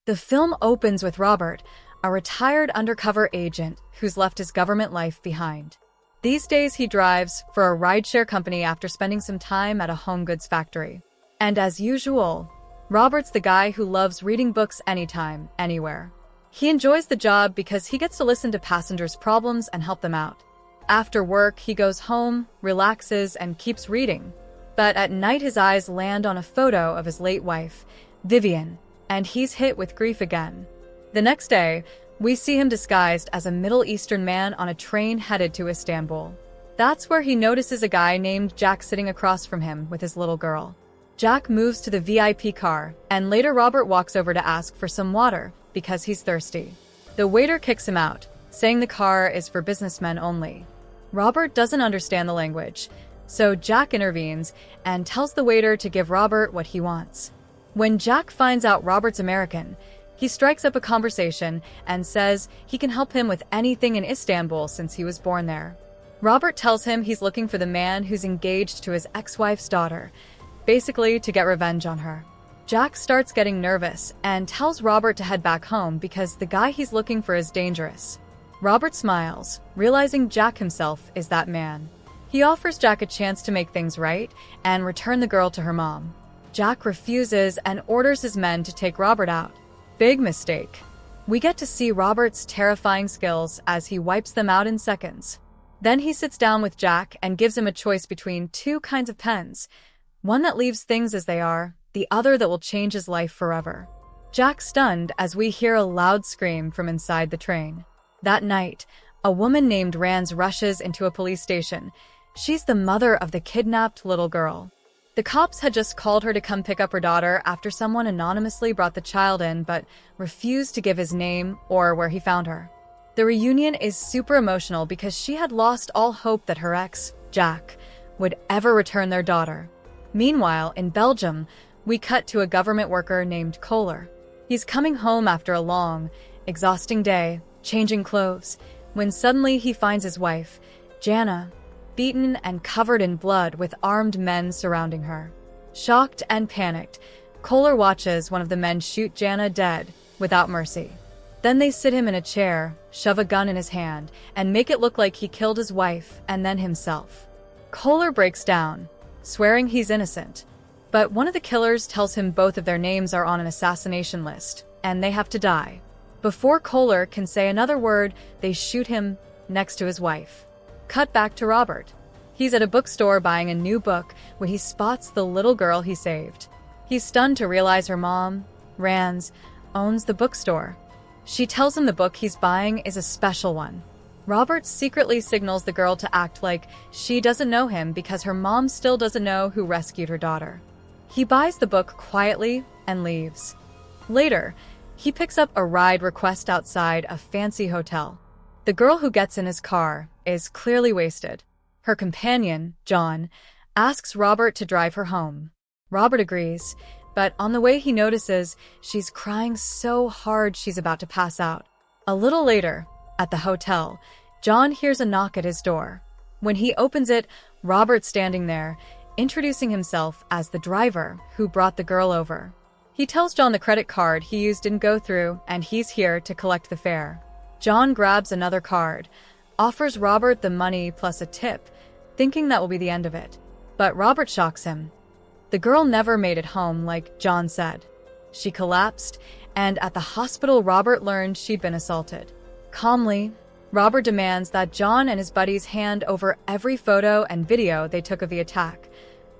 The film opens with Robert, a retired undercover agent who's left his government life behind. These days he drives for a rideshare company after spending some time at a home goods factory. And as usual, Robert's the guy who loves reading books anytime, anywhere. He enjoys the job because he gets to listen to passengers' problems and help them out. After work, he goes home, relaxes, and keeps reading. But at night his eyes land on a photo of his late wife, Vivian, and he's hit with grief again. The next day, we see him disguised as a Middle Eastern man on a train headed to Istanbul. That's where he notices a guy named Jack sitting across from him with his little girl. Jack moves to the VIP car, and later Robert walks over to ask for some water because he's thirsty. The waiter kicks him out, saying the car is for businessmen only. Robert doesn't understand the language, so Jack intervenes and tells the waiter to give Robert what he wants. When Jack finds out Robert's American, he strikes up a conversation and says he can help him with anything in Istanbul since he was born there. Robert tells him he's looking for the man who's engaged to his ex-wife's daughter, basically to get revenge on her. Jack starts getting nervous and tells Robert to head back home because the guy he's looking for is dangerous. Robert smiles, realizing Jack himself is that man. He offers Jack a chance to make things right and return the girl to her mom. Jack refuses and orders his men to take Robert out. Big mistake. We get to see Robert's terrifying skills as he wipes them out in seconds. Then he sits down with Jack and gives him a choice between two kinds of pens. One that leaves things as they are, the other that will change his life forever. Jack's stunned as we hear a loud scream from inside the train. That night, a woman named Rans rushes into a police station. She's the mother of the kidnapped little girl. The cops had just called her to come pick up her daughter after someone anonymously brought the child in but refused to give his name or where he found her. The reunion is super emotional because she had lost all hope that her ex, Jack, would ever return their daughter. Meanwhile, in Belgium, we cut to a government worker named Kohler. He's coming home after a long, exhausting day, changing clothes, when suddenly he finds his wife, Jana, beaten and covered in blood with armed men surrounding her. Shocked and panicked, Kohler watches one of the men shoot Jana dead without mercy. Then they sit him in a chair, shove a gun in his hand, and make it look like he killed his wife and then himself. Kohler breaks down, swearing he's innocent. But one of the killers tells him both of their names are on an assassination list, and they have to die. Before Kohler can say another word, they shoot him next to his wife. Cut back to Robert. He's at a bookstore buying a new book when he spots the little girl he saved. He's stunned to realize her mom, Rans, owns the bookstore. She tells him the book he's buying is a special one. Robert secretly signals the girl to act like she doesn't know him because her mom still doesn't know who rescued her daughter. He buys the book quietly and leaves. Later, he picks up a ride request outside a fancy hotel. The girl who gets in his car is clearly wasted. Her companion, John, asks Robert to drive her home. Robert agrees, but on the way he notices she's crying so hard she's about to pass out. A little later, at the hotel, John hears a knock at his door. When he opens it, Robert's standing there, introducing himself as the driver who brought the girl over. He tells John the credit card he used didn't go through and he's here to collect the fare. John grabs another card, offers Robert the money plus a tip, thinking that will be the end of it. But Robert shocks him. The girl never made it home like John said. She collapsed, and at the hospital Robert learned she'd been assaulted. Calmly, Robert demands that John and his buddies hand over every photo and video they took of the attack,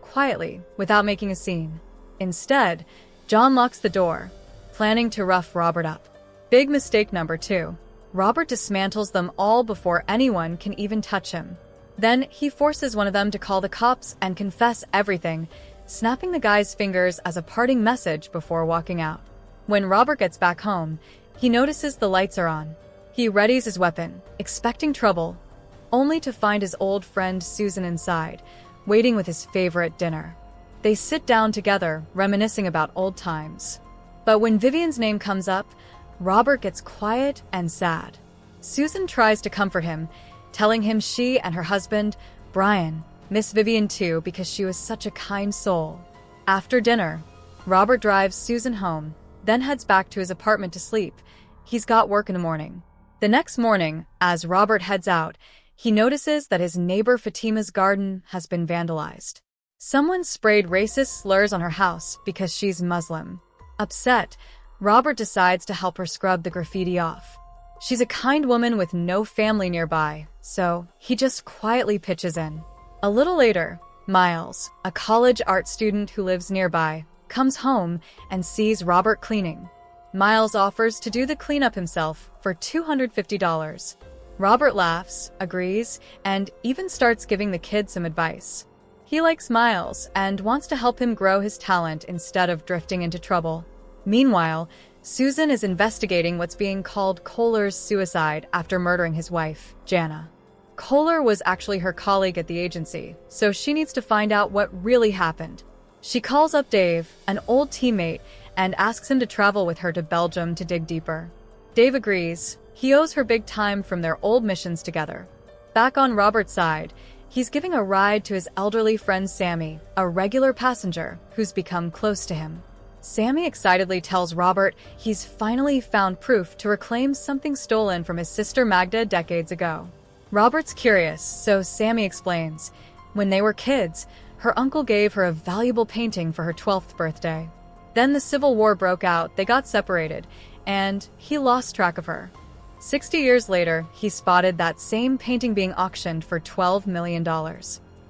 quietly, without making a scene. Instead, John locks the door, planning to rough Robert up. Big mistake number 2. Robert dismantles them all before anyone can even touch him. Then he forces one of them to call the cops and confess everything, snapping the guy's fingers as a parting message before walking out. When Robert gets back home, he notices the lights are on. He readies his weapon, expecting trouble, only to find his old friend Susan inside, waiting with his favorite dinner. They sit down together, reminiscing about old times. But when Vivian's name comes up, Robert gets quiet and sad. Susan tries to comfort him, telling him she and her husband, Brian, miss Vivian too because she was such a kind soul. After dinner, Robert drives Susan home, then heads back to his apartment to sleep. He's got work in the morning. The next morning, as Robert heads out, he notices that his neighbor Fatima's garden has been vandalized. Someone sprayed racist slurs on her house because she's Muslim. Upset, Robert decides to help her scrub the graffiti off. She's a kind woman with no family nearby, so he just quietly pitches in. A little later, Miles, a college art student who lives nearby, comes home and sees Robert cleaning. Miles offers to do the cleanup himself for $250. Robert laughs, agrees, and even starts giving the kid some advice. He likes Miles and wants to help him grow his talent instead of drifting into trouble. Meanwhile, Susan is investigating what's being called Kohler's suicide after murdering his wife, Jana. Kohler was actually her colleague at the agency, so she needs to find out what really happened. She calls up Dave, an old teammate, and asks him to travel with her to Belgium to dig deeper. Dave agrees. He owes her big time from their old missions together. Back on Robert's side, he's giving a ride to his elderly friend Sammy, a regular passenger who's become close to him. Sammy excitedly tells Robert he's finally found proof to reclaim something stolen from his sister Magda decades ago. Robert's curious, so Sammy explains. When they were kids, her uncle gave her a valuable painting for her 12th birthday. Then the Civil War broke out, they got separated, and he lost track of her. 60 years later, he spotted that same painting being auctioned for $12 million.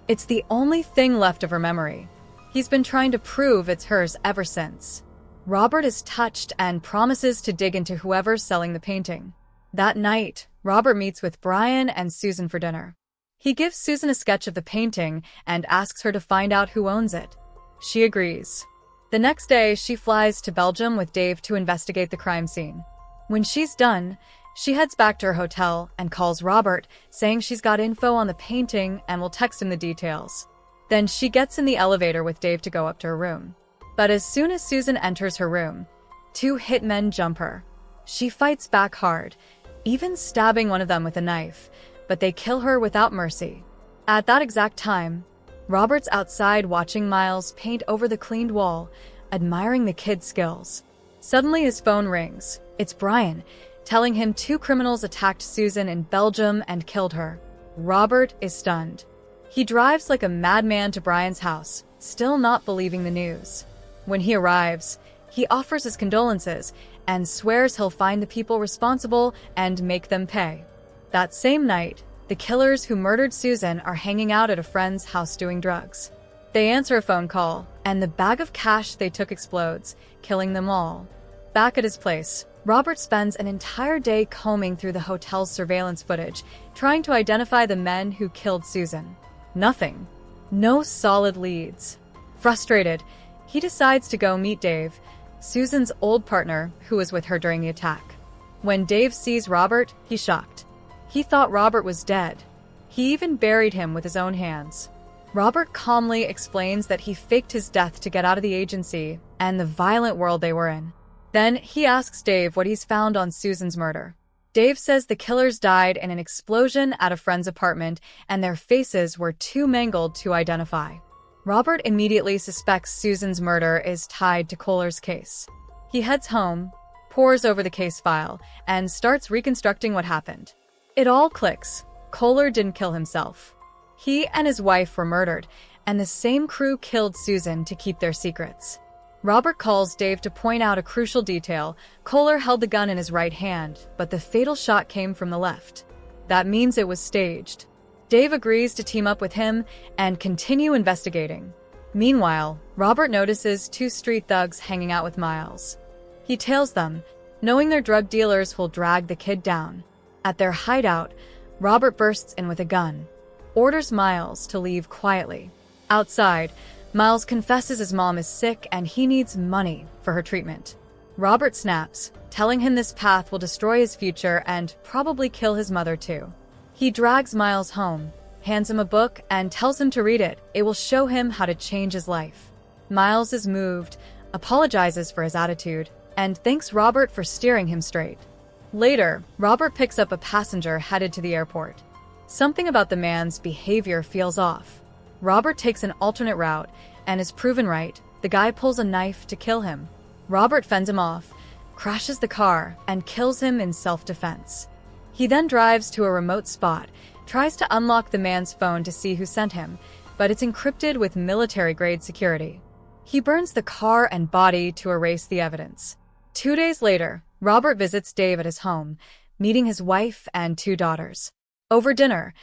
It's the only thing left of her memory. He's been trying to prove it's hers ever since. Robert is touched and promises to dig into whoever's selling the painting. That night, Robert meets with Brian and Susan for dinner. He gives Susan a sketch of the painting and asks her to find out who owns it. She agrees. The next day, she flies to Belgium with Dave to investigate the crime scene. When she's done, she heads back to her hotel and calls Robert, saying she's got info on the painting and will text him the details. Then she gets in the elevator with Dave to go up to her room. But as soon as Susan enters her room, two hitmen jump her. She fights back hard, even stabbing one of them with a knife, but they kill her without mercy. At that exact time, Robert's outside watching Miles paint over the cleaned wall, admiring the kid's skills. Suddenly his phone rings. It's Brian, telling him two criminals attacked Susan in Belgium and killed her. Robert is stunned. He drives like a madman to Brian's house, still not believing the news. When he arrives, he offers his condolences and swears he'll find the people responsible and make them pay. That same night, the killers who murdered Susan are hanging out at a friend's house doing drugs. They answer a phone call, and the bag of cash they took explodes, killing them all. Back at his place, Robert spends an entire day combing through the hotel's surveillance footage, trying to identify the men who killed Susan. Nothing. No solid leads. Frustrated, he decides to go meet Dave, Susan's old partner who was with her during the attack. When Dave sees Robert, he's shocked. He thought Robert was dead. He even buried him with his own hands. Robert calmly explains that he faked his death to get out of the agency and the violent world they were in. Then he asks Dave what he's found on Susan's murder. Dave says the killers died in an explosion at a friend's apartment and their faces were too mangled to identify. Robert immediately suspects Susan's murder is tied to Kohler's case. He heads home, pores over the case file, and starts reconstructing what happened. It all clicks. Kohler didn't kill himself. He and his wife were murdered, and the same crew killed Susan to keep their secrets. Robert calls Dave to point out a crucial detail. Kohler held the gun in his right hand, but the fatal shot came from the left. That means it was staged. Dave agrees to team up with him and continue investigating. Meanwhile, Robert notices two street thugs hanging out with Miles. He tails them, knowing their drug dealers will drag the kid down. At their hideout, Robert bursts in with a gun, orders Miles to leave quietly. Outside, Miles confesses his mom is sick and he needs money for her treatment. Robert snaps, telling him this path will destroy his future and probably kill his mother too. He drags Miles home, hands him a book, and tells him to read it. It will show him how to change his life. Miles is moved, apologizes for his attitude, and thanks Robert for steering him straight. Later, Robert picks up a passenger headed to the airport. Something about the man's behavior feels off. Robert takes an alternate route and is proven right. The guy pulls a knife to kill him. Robert fends him off, crashes the car, and kills him in self-defense. He then drives to a remote spot, tries to unlock the man's phone to see who sent him, but it's encrypted with military-grade security. He burns the car and body to erase the evidence. 2 days later, Robert visits Dave at his home, meeting his wife and 2 daughters. Over dinner,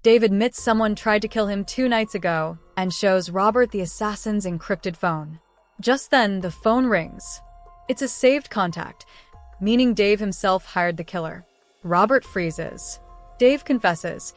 Dave admits someone tried to kill him 2 nights ago and shows Robert the assassin's encrypted phone. Just then, the phone rings. It's a saved contact, meaning Dave himself hired the killer. Robert freezes. Dave confesses.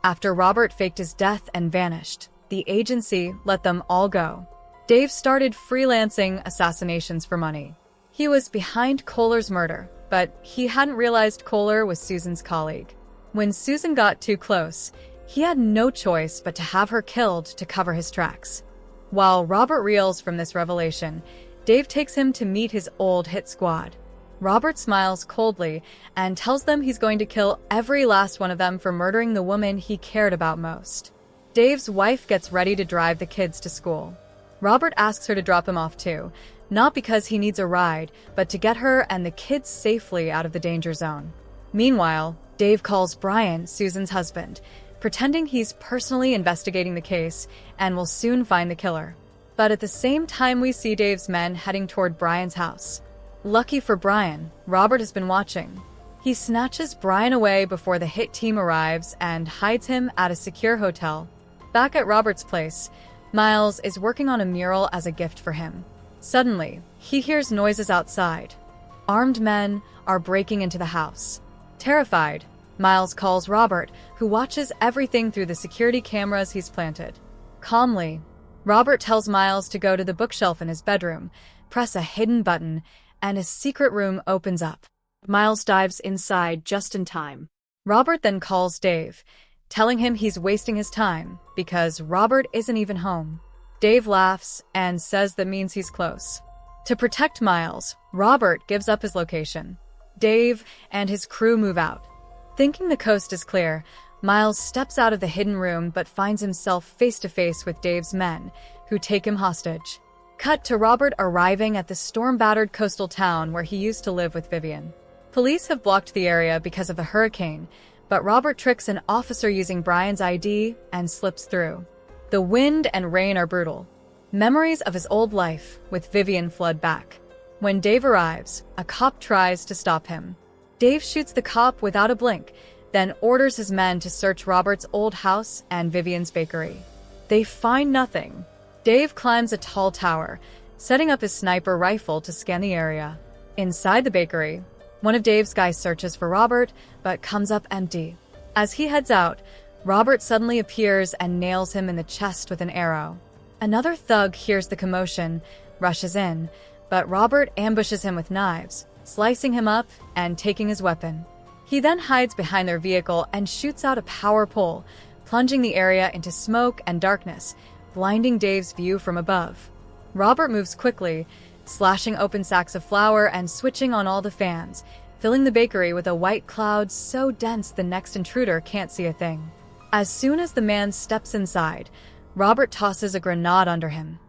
After Robert faked his death and vanished, the agency let them all go. Dave started freelancing assassinations for money. He was behind Kohler's murder, but he hadn't realized Kohler was Susan's colleague. When Susan got too close, he had no choice but to have her killed to cover his tracks. While Robert reels from this revelation, Dave takes him to meet his old hit squad. Robert smiles coldly and tells them he's going to kill every last one of them for murdering the woman he cared about most. Dave's wife gets ready to drive the kids to school. Robert asks her to drop him off too, not because he needs a ride, but to get her and the kids safely out of the danger zone. Meanwhile, Dave calls Brian, Susan's husband, pretending he's personally investigating the case and will soon find the killer. But at the same time, we see Dave's men heading toward Brian's house. Lucky for Brian, Robert has been watching. He snatches Brian away before the hit team arrives and hides him at a secure hotel. Back at Robert's place, Miles is working on a mural as a gift for him. Suddenly, he hears noises outside. Armed men are breaking into the house. Terrified, Miles calls Robert, who watches everything through the security cameras he's planted. Calmly, Robert tells Miles to go to the bookshelf in his bedroom, press a hidden button, and a secret room opens up. Miles dives inside just in time. Robert then calls Dave, telling him he's wasting his time because Robert isn't even home. Dave laughs and says that means he's close. To protect Miles, Robert gives up his location. Dave and his crew move out. Thinking the coast is clear, Miles steps out of the hidden room but finds himself face-to-face with Dave's men, who take him hostage. Cut to Robert arriving at the storm-battered coastal town where he used to live with Vivian. Police have blocked the area because of the hurricane, but Robert tricks an officer using Brian's ID and slips through. The wind and rain are brutal. Memories of his old life with Vivian flood back. When Dave arrives, a cop tries to stop him. Dave shoots the cop without a blink, then orders his men to search Robert's old house and Vivian's bakery. They find nothing. Dave climbs a tall tower, setting up his sniper rifle to scan the area. Inside the bakery, one of Dave's guys searches for Robert, but comes up empty. As he heads out, Robert suddenly appears and nails him in the chest with an arrow. Another thug hears the commotion, rushes in, but Robert ambushes him with knives, slicing him up and taking his weapon. He then hides behind their vehicle and shoots out a power pole, plunging the area into smoke and darkness, blinding Dave's view from above. Robert moves quickly, slashing open sacks of flour and switching on all the fans, filling the bakery with a white cloud so dense the next intruder can't see a thing. As soon as the man steps inside, Robert tosses a grenade under him.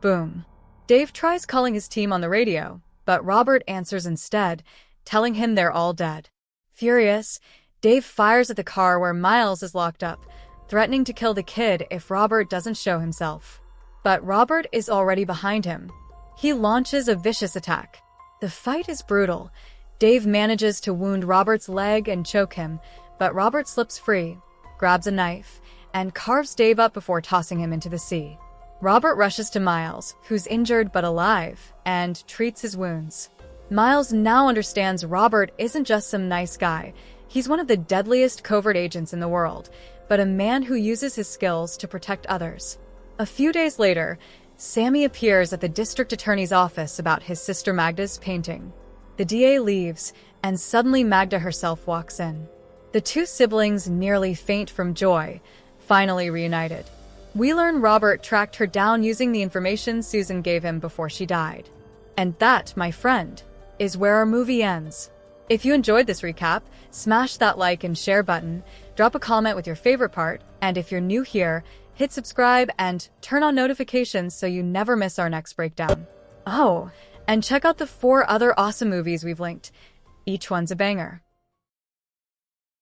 Boom. Dave tries calling his team on the radio, but Robert answers instead, telling him they're all dead. Furious, Dave fires at the car where Miles is locked up, threatening to kill the kid if Robert doesn't show himself. But Robert is already behind him. He launches a vicious attack. The fight is brutal. Dave manages to wound Robert's leg and choke him, but Robert slips free, grabs a knife, and carves Dave up before tossing him into the sea. Robert rushes to Miles, who's injured but alive, and treats his wounds. Miles now understands Robert isn't just some nice guy. He's one of the deadliest covert agents in the world, but a man who uses his skills to protect others. A few days later, Sammy appears at the district attorney's office about his sister Magda's painting. The DA leaves, and suddenly Magda herself walks in. The two siblings nearly faint from joy, finally reunited. We learn Robert tracked her down using the information Susan gave him before she died. And that, my friend, is where our movie ends. If you enjoyed this recap, smash that like and share button, drop a comment with your favorite part, and if you're new here, hit subscribe and turn on notifications so you never miss our next breakdown. Oh, And check out the 4 other awesome movies we've linked. Each one's a banger.